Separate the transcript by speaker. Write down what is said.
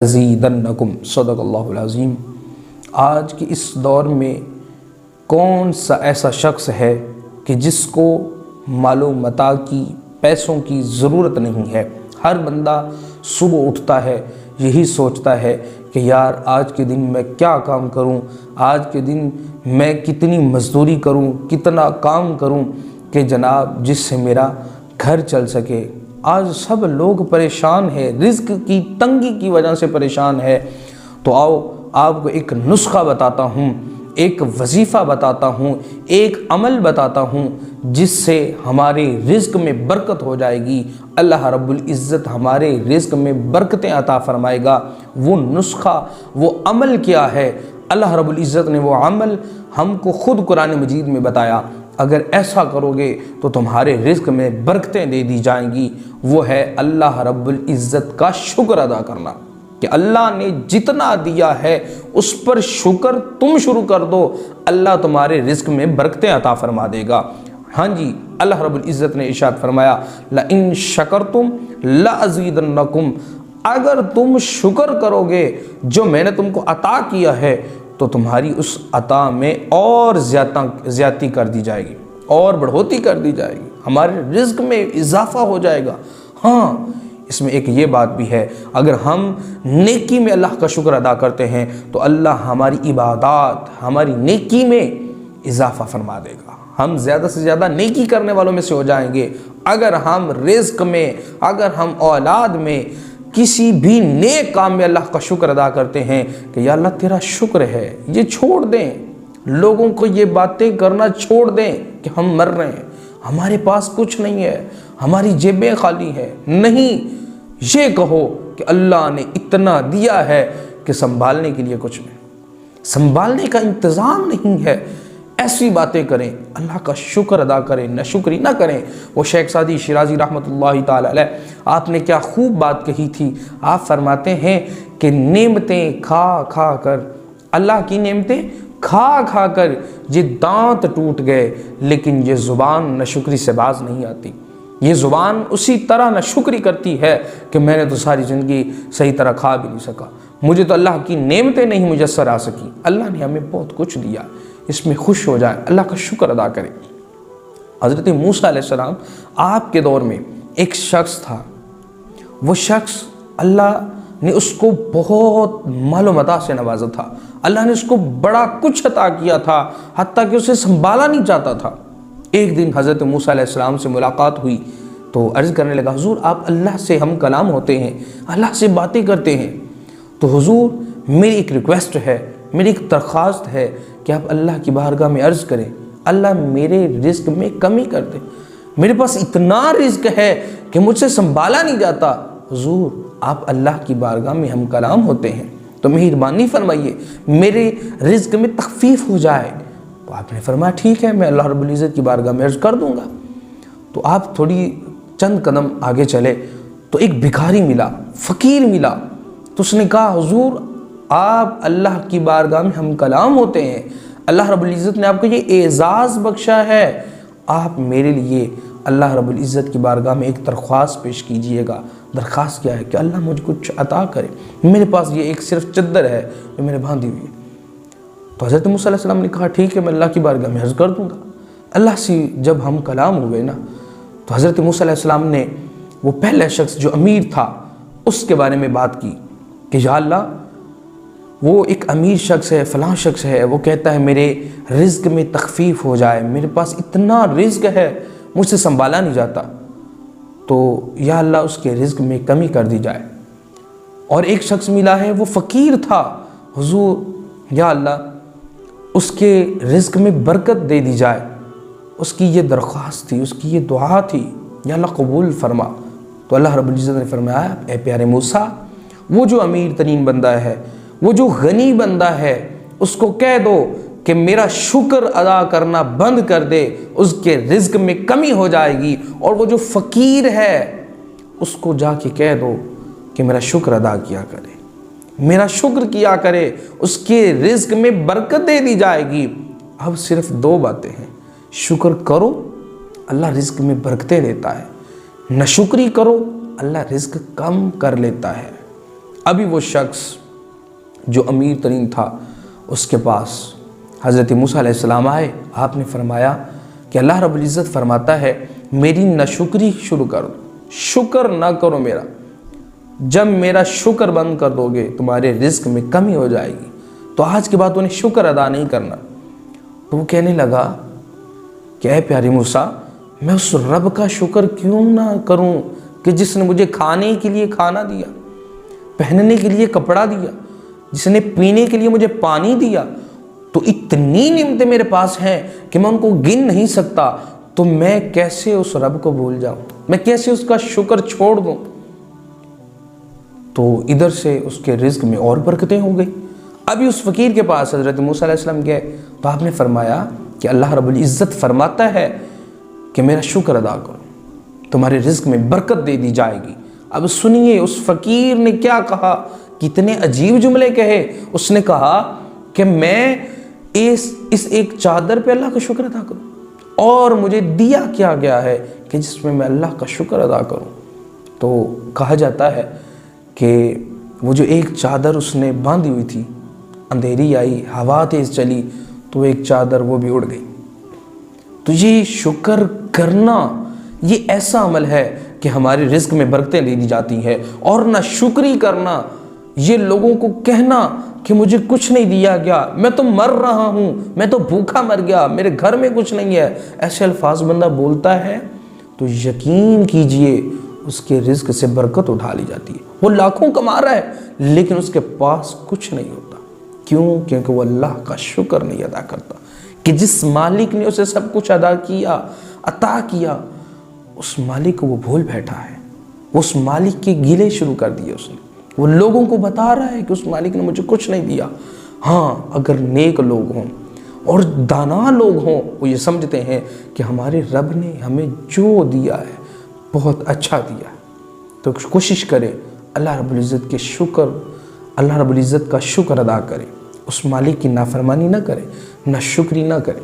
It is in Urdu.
Speaker 1: زیدنکم صدق اللہ العظیم۔ آج کے اس دور میں کون سا ایسا شخص ہے کہ جس کو مال و متاع کی، پیسوں کی ضرورت نہیں ہے؟ ہر بندہ صبح اٹھتا ہے یہی سوچتا ہے کہ یار آج کے دن میں کیا کام کروں، آج کے دن میں کتنی مزدوری کروں، کتنا کام کروں کہ جناب جس سے میرا گھر چل سکے۔ آج سب لوگ پریشان ہیں، رزق کی تنگی کی وجہ سے پریشان ہے۔ تو آؤ آپ کو ایک نسخہ بتاتا ہوں، ایک وظیفہ بتاتا ہوں، ایک عمل بتاتا ہوں جس سے ہمارے رزق میں برکت ہو جائے گی، اللہ رب العزت ہمارے رزق میں برکتیں عطا فرمائے گا۔ وہ نسخہ، وہ عمل کیا ہے؟ اللہ رب العزت نے وہ عمل ہم کو خود قرآن مجید میں بتایا، اگر ایسا کرو گے تو تمہارے رزق میں برکتیں دے دی جائیں گی۔ وہ ہے اللہ رب العزت کا شکر ادا کرنا، کہ اللہ نے جتنا دیا ہے اس پر شکر تم شروع کر دو، اللہ تمہارے رزق میں برکتیں عطا فرما دے گا۔ ہاں جی، اللہ رب العزت نے ارشاد فرمایا لَإِن شَكَرْتُمْ لَأَزِيدَنَّكُمْ، اگر تم شکر کرو گے جو میں نے تم کو عطا کیا ہے تو تمہاری اس عطا میں اور زیادتی کر دی جائے گی، اور بڑھوتی کر دی جائے گی، ہمارے رزق میں اضافہ ہو جائے گا۔ ہاں، اس میں ایک یہ بات بھی ہے، اگر ہم نیکی میں اللہ کا شکر ادا کرتے ہیں تو اللہ ہماری عبادات، ہماری نیکی میں اضافہ فرما دے گا، ہم زیادہ سے زیادہ نیکی کرنے والوں میں سے ہو جائیں گے۔ اگر ہم رزق میں، اگر ہم اولاد میں، کسی بھی نیک کام میں اللہ کا شکر ادا کرتے ہیں کہ یا اللہ تیرا شکر ہے، یہ چھوڑ دیں، لوگوں کو یہ باتیں کرنا چھوڑ دیں کہ ہم مر رہے ہیں، ہمارے پاس کچھ نہیں ہے، ہماری جیبیں خالی ہیں، نہیں، یہ کہو کہ اللہ نے اتنا دیا ہے کہ سنبھالنے کے لیے کچھ نہیں، سنبھالنے کا انتظام نہیں ہے۔ ایسی باتیں کریں، اللہ کا شکر ادا کریں، ناشکری نہ کریں۔ وہ شیخ سعدی شیرازی رحمۃ اللہ تعالی علیہ، آپ نے کیا خوب بات کہی تھی۔ آپ فرماتے ہیں کہ نعمتیں کھا کھا کر، اللہ کی نعمتیں کھا کھا کر یہ دانت ٹوٹ گئے، لیکن یہ زبان ناشکری سے باز نہیں آتی۔ یہ زبان اسی طرح ناشکری کرتی ہے کہ میں نے تو ساری زندگی صحیح طرح کھا بھی نہیں سکا، مجھے تو اللہ کی نعمتیں نہیں میسر آ سکی۔ اللہ نے ہمیں بہت کچھ دیا، اس میں خوش ہو جائیں، اللہ کا شکر ادا کریں۔ حضرت موسیٰ علیہ السلام، آپ کے دور میں ایک شخص تھا، وہ شخص اللہ نے اس کو بہت مال و متاع سے نوازا تھا، اللہ نے اس کو بڑا کچھ عطا کیا تھا، حتیٰ کہ اسے سنبھالا نہیں چاہتا تھا۔ ایک دن حضرت موسیٰ علیہ السلام سے ملاقات ہوئی تو عرض کرنے لگا، حضور آپ اللہ سے ہم کلام ہوتے ہیں، اللہ سے باتیں کرتے ہیں، تو حضور میری ایک ریکویسٹ ہے، میری ایک درخواست ہے کہ آپ اللہ کی بارگاہ میں عرض کریں، اللہ میرے رزق میں کمی کر دے، میرے پاس اتنا رزق ہے کہ مجھ سے سنبھالا نہیں جاتا۔ حضور آپ اللہ کی بارگاہ میں ہم کلام ہوتے ہیں تو مہربانی فرمائیے میرے رزق میں تخفیف ہو جائے۔ تو آپ نے فرمایا ٹھیک ہے، میں اللہ رب العزت کی بارگاہ میں عرض کر دوں گا۔ تو آپ تھوڑی چند قدم آگے چلے تو ایک بھکاری ملا، فقیر ملا، تو اس نے کہا حضور آپ اللہ کی بارگاہ میں ہم کلام ہوتے ہیں، اللہ رب العزت نے آپ کو یہ اعزاز بخشا ہے، آپ میرے لیے اللہ رب العزت کی بارگاہ میں ایک درخواست پیش کیجئے گا۔ درخواست کیا ہے؟ کہ اللہ مجھ کو کچھ عطا کرے، میرے پاس یہ ایک صرف چادر ہے جو میں نے باندھی ہوئی ہے۔ تو حضرت موسیٰ علیہ السلام نے کہا ٹھیک ہے، میں اللہ کی بارگاہ میں عرض کر دوں گا۔ اللہ سے جب ہم کلام ہوئے نا، تو حضرت موسیٰ علیہ السلام نے وہ پہلا شخص جو امیر تھا اس کے بارے میں بات کی کہ یا اللہ وہ ایک امیر شخص ہے، فلاں شخص ہے، وہ کہتا ہے میرے رزق میں تخفیف ہو جائے، میرے پاس اتنا رزق ہے مجھ سے سنبھالا نہیں جاتا، تو یا اللہ اس کے رزق میں کمی کر دی جائے۔ اور ایک شخص ملا ہے، وہ فقیر تھا، حضور یا اللہ اس کے رزق میں برکت دے دی جائے، اس کی یہ درخواست تھی، اس کی یہ دعا تھی، یا اللہ قبول فرما۔ تو اللہ رب العزت نے فرمایا اے پیارے موسیٰ، وہ جو امیر ترین بندہ ہے، وہ جو غنی بندہ ہے، اس کو کہہ دو کہ میرا شکر ادا کرنا بند کر دے، اس کے رزق میں کمی ہو جائے گی۔ اور وہ جو فقیر ہے اس کو جا کے کہہ دو کہ میرا شکر ادا کیا کرے، میرا شکر کیا کرے، اس کے رزق میں برکت دے دی جائے گی۔ اب صرف دو باتیں ہیں، شکر کرو اللہ رزق میں برکتیں دیتا ہے، ناشکری کرو اللہ رزق کم کر لیتا ہے۔ ابھی وہ شخص جو امیر ترین تھا اس کے پاس حضرت موسیٰ علیہ السلام آئے. آپ نے فرمایا کہ اللہ رب العزت فرماتا ہے میری ناشکری شروع کرو، شکر نہ کرو میرا. جب میرا شکر بند کر دو گے تمہارے رزق میں کمی ہو جائے گی. تو آج کے بعد انہیں شکر ادا نہیں کرنا. تو وہ کہنے لگا کہ اے پیارے موسیٰ، میں اس رب کا شکر کیوں نہ کروں کہ جس نے مجھے کھانے کے لیے کھانا دیا، پہننے کے لیے کپڑا دیا، جس نے پینے کے لیے مجھے پانی دیا. تو اتنی نعمتیں میرے پاس ہیں کہ میں ان کو گن نہیں سکتا. تو میں کیسے اس رب کو بھول جاؤں، میں کیسے اس کا شکر چھوڑ دوں. تو ادھر سے اس کے رزق میں اور برکتیں ہو گئی. ابھی اس فقیر کے پاس حضرت موسیٰ علیہ السلام گئے تو آپ نے فرمایا کہ اللہ رب العزت فرماتا ہے کہ میرا شکر ادا کرو، تمہارے رزق میں برکت دے دی جائے گی. اب سنیے اس فقیر نے کیا کہا، کتنے عجیب جملے کہے. اس نے کہا کہ میں اس ایک چادر پہ اللہ کا شکر ادا کروں، اور مجھے دیا کیا گیا ہے کہ جس میں اللہ کا شکر ادا کروں. تو کہا جاتا ہے کہ وہ جو ایک چادر اس نے باندھی ہوئی تھی، اندھیری آئی، ہوا تیز چلی تو ایک چادر وہ بھی اڑ گئی. تو یہ شکر کرنا یہ ایسا عمل ہے کہ ہمارے رزق میں برکتیں دے دی جاتی ہیں. اور نہ شکری کرنا، یہ لوگوں کو کہنا کہ مجھے کچھ نہیں دیا گیا، میں تو مر رہا ہوں، میں تو بھوکا مر گیا، میرے گھر میں کچھ نہیں ہے، ایسے الفاظ بندہ بولتا ہے تو یقین کیجئے اس کے رزق سے برکت اٹھا لی جاتی ہے. وہ لاکھوں کما رہا ہے لیکن اس کے پاس کچھ نہیں ہوتا. کیوں؟ کیونکہ وہ اللہ کا شکر نہیں ادا کرتا کہ جس مالک نے اسے سب کچھ ادا کیا، عطا کیا، اس مالک کو وہ بھول بیٹھا ہے. اس مالک کے گلے شروع کر دیے اس نے. وہ لوگوں کو بتا رہا ہے کہ اس مالک نے مجھے کچھ نہیں دیا. ہاں، اگر نیک لوگ ہوں اور دانا لوگ ہوں، وہ یہ سمجھتے ہیں کہ ہمارے رب نے ہمیں جو دیا ہے بہت اچھا دیا ہے. تو کوشش کرے اللہ رب العزت کا شکر ادا کرے، اس مالک کی نافرمانی نہ کرے، نہ شکری نہ کرے.